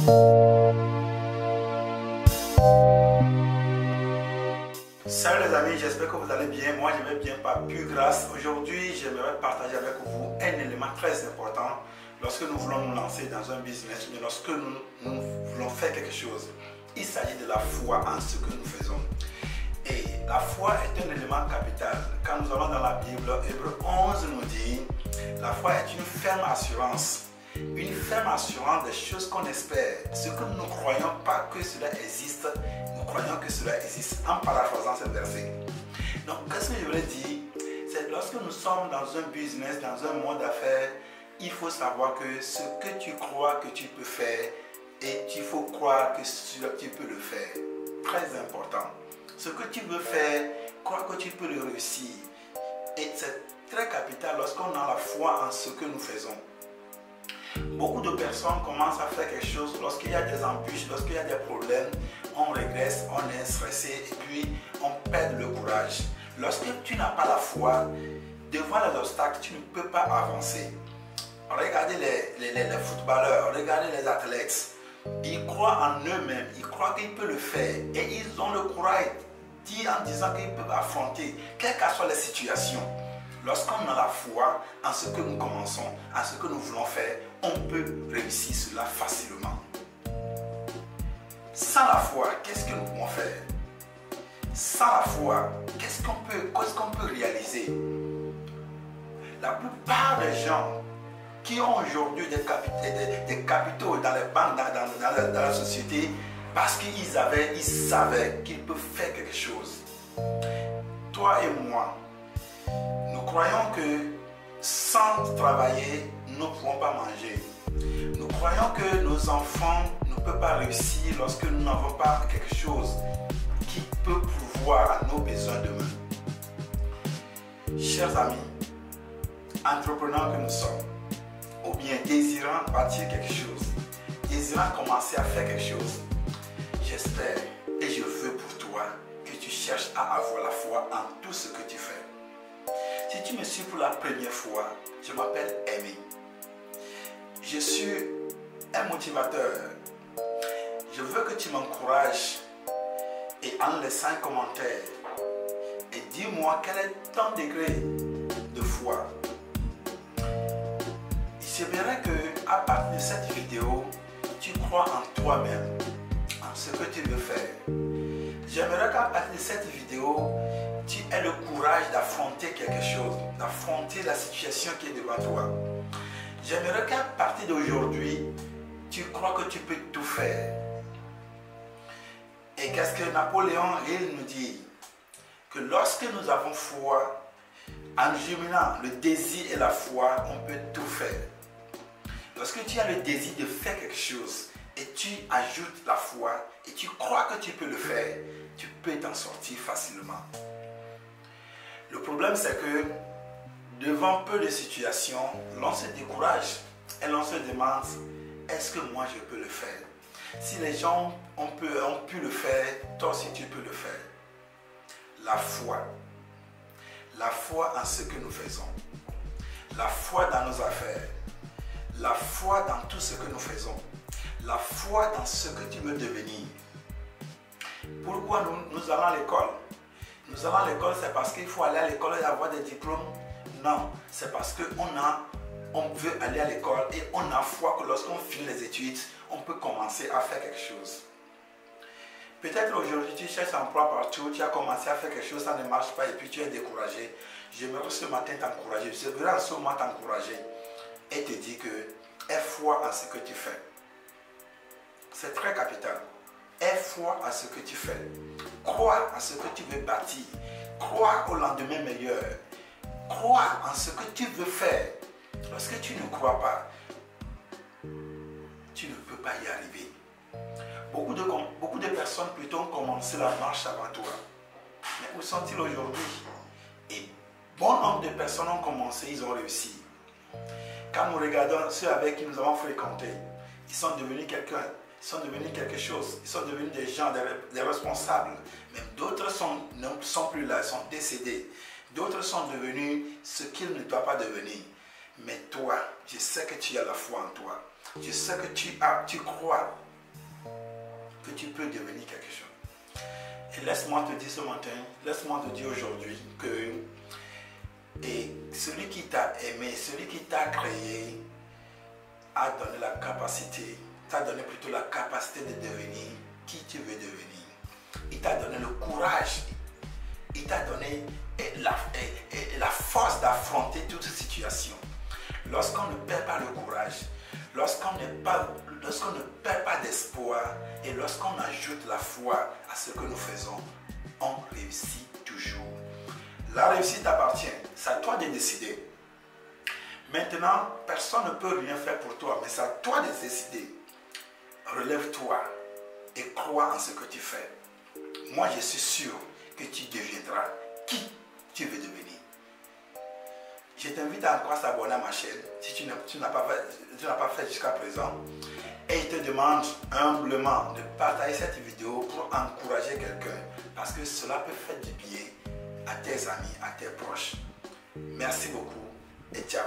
Salut les amis, j'espère que vous allez bien. Moi je vais bien par pure grâce. Aujourd'hui j'aimerais partager avec vous un élément très important lorsque nous voulons nous lancer dans un business, mais lorsque nous voulons faire quelque chose. Il s'agit de la foi en ce que nous faisons. Et la foi est un élément capital. Quand nous allons dans la Bible, Hébreux 11 nous dit, la foi est une ferme assurance. Une ferme assurance des choses qu'on espère. Ce que nous ne croyons pas que cela existe, nous croyons que cela existe, en paraphrasant ce verset. Donc, qu'est-ce que je voulais dire? C'est lorsque nous sommes dans un business, dans un monde d'affaires, il faut savoir que ce que tu crois que tu peux faire, et il faut croire que tu peux le faire. Très important. Ce que tu veux faire, crois que tu peux le réussir. Et c'est très capital lorsqu'on a la foi en ce que nous faisons. Beaucoup de personnes commencent à faire quelque chose lorsqu'il y a des embûches, lorsqu'il y a des problèmes, on régresse, on est stressé et puis on perd le courage. Lorsque tu n'as pas la foi, devant les obstacles, tu ne peux pas avancer. Regardez les footballeurs, regardez les athlètes. Ils croient en eux-mêmes, ils croient qu'ils peuvent le faire et ils ont le courage en disant qu'ils peuvent affronter, quelles que soient les situations. Lorsqu'on a la foi en ce que nous commençons, en ce que nous voulons faire, on peut réussir cela facilement. Sans la foi, qu'est-ce que nous pouvons faire? Sans la foi, qu'est-ce qu'on peut réaliser? La plupart des gens qui ont aujourd'hui des capitaux dans les banques, dans la société, parce qu'ils savaient qu'ils peuvent faire quelque chose. Toi et moi, nous croyons que sans travailler, nous ne pouvons pas manger. Nous croyons que nos enfants ne peuvent pas réussir lorsque nous n'avons pas quelque chose qui peut pourvoir à nos besoins demain. Chers amis, entrepreneurs que nous sommes, ou bien désirant bâtir quelque chose, désirant commencer à faire quelque chose, j'espère et je veux pour toi que tu cherches à avoir la foi en tout ce que tu fais. Si tu me suis pour la première fois, je m'appelle Aimé. Je suis un motivateur. Je veux que tu m'encourages et en laissant un commentaire et dis-moi quel est ton degré de foi. J'aimerais que à partir de cette vidéo, tu crois en toi-même, en ce que tu veux faire. J'aimerais qu'à partir de cette vidéo, tu aies le courage d'affronter quelque chose, d'affronter la situation qui est devant toi. J'aimerais qu'à partir d'aujourd'hui, tu crois que tu peux tout faire. Et qu'est-ce que Napoléon Hill nous dit? Que lorsque nous avons foi, en jumelant le désir et la foi, on peut tout faire. Lorsque tu as le désir de faire quelque chose et tu ajoutes la foi et tu crois que tu peux le faire, tu peux t'en sortir facilement. Le problème c'est que devant peu de situations, l'on se décourage et l'on se demande, est-ce que moi je peux le faire? Si les gens ont pu le faire, toi aussi tu peux le faire. La foi en ce que nous faisons, la foi dans nos affaires, la foi dans tout ce que nous faisons, la foi dans ce que tu veux devenir. Pourquoi nous allons à l'école? Nous allons à l'école, c'est parce qu'il faut aller à l'école et avoir des diplômes? Non, c'est parce qu'on veut aller à l'école et on a foi que lorsqu'on finit les études, on peut commencer à faire quelque chose. Peut-être aujourd'hui tu cherches un emploi partout, tu as commencé à faire quelque chose, ça ne marche pas et puis tu es découragé. J'aimerais ce matin t'encourager, je voudrais en ce moment t'encourager et te dire que aie foi en ce que tu fais. C'est très capital. Aie foi à ce que tu fais. Crois à ce que tu veux bâtir. Crois au lendemain meilleur. Crois en ce que tu veux faire. Lorsque tu ne crois pas, tu ne peux pas y arriver. Beaucoup de personnes plutôt ont commencé la marche avant toi. Mais où sont-ils aujourd'hui? Et bon nombre de personnes ont commencé, ils ont réussi. Quand nous regardons ceux avec qui nous avons fréquenté, ils sont devenus quelqu'un. Ils sont devenus quelque chose, ils sont devenus des gens, des responsables. Même d'autres ne sont plus là, ils sont décédés. D'autres sont devenus ce qu'ils ne doivent pas devenir. Mais toi, je sais que tu as la foi en toi. Je sais que tu crois que tu peux devenir quelque chose. Et laisse-moi te dire ce matin, laisse-moi te dire aujourd'hui que celui qui t'a aimé, celui qui t'a créé, a donné la capacité, t'a donné plutôt la capacité de devenir qui tu veux devenir. Il t'a donné le courage, il t'a donné la force d'affronter toute situation. Lorsqu'on ne perd pas le courage, lorsqu'on ne perd pas d'espoir et lorsqu'on ajoute la foi à ce que nous faisons, on réussit toujours. La réussite appartient, c'est à toi de décider. Maintenant, personne ne peut rien faire pour toi, mais c'est à toi de décider. Relève-toi et crois en ce que tu fais. Moi, je suis sûr que tu deviendras qui tu veux devenir. Je t'invite à encore s'abonner à ma chaîne si tu n'as pas fait jusqu'à présent. Et je te demande humblement de partager cette vidéo pour encourager quelqu'un parce que cela peut faire du bien à tes amis, à tes proches. Merci beaucoup et ciao.